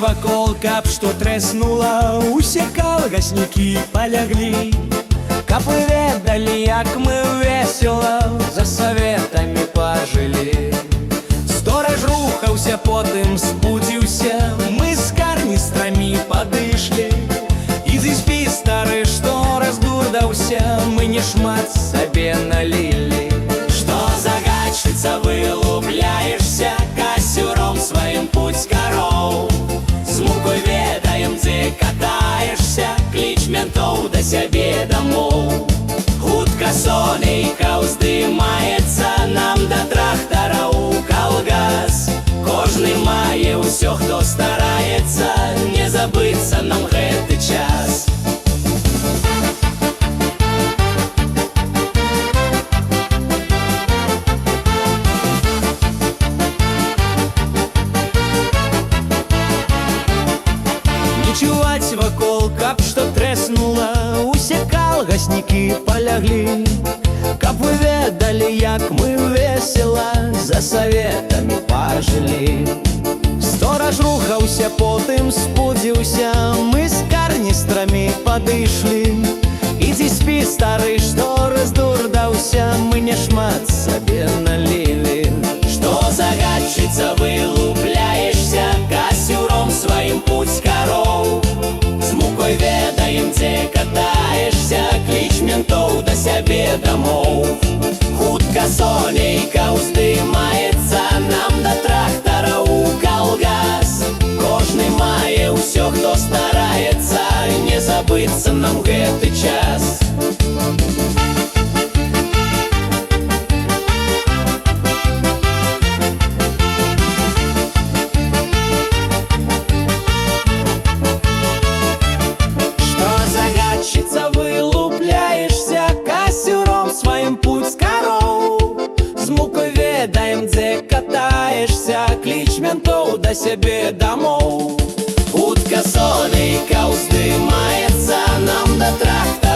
вакол, каб што трэснула, усе калгаснікі паляглі. Каб вы ведалі, як мы весела за саветамі пажылі. Стораж рухаўся, потым спудзіўся, мы з карністрамі падышлі. Ідзі спі, стары, што раздурдаўся, мы не шмат сабе налілі. Што загадчыца, вылупляешся, касюром сваім путь кароў. З мукой ведаем, дзе катаешся, кліч ментоў да сябе дамоў. Хутка сонейка ўздымаецца, нам да трактара ў калгас. Кожны мае ўсё, хто стараецца, не забыцца нам гэты час. Не чуваць вакол, каб што трэснула, усе калгаснікі паляглі. Каб вы ведалі, як мы весела за саветамі пажылі. Стораж рухаўся, потым спудзіўся, мы з карністрамі падышлі. Ідзі спі, стары, што раздурдаўся, мы не шмат сабе налілі. Што загадчыца, вылупляешся, касюром сваім путь кароў. З мукой ведаем, дзе катаешся, кліч ментоў да сябе дамоў. Хутка сонейка ўздымаецца, нам да трактара ў калгас. Кожны мае ўсё, хто стараецца, не забыцца нам гэты час. Вылупляешься, касюром сваім путь кароў. З мукой ведаем, дзе катаешся, кліч ментоў да сябе дамоў. Хутка сонейка ўздымаецца, нам да трактара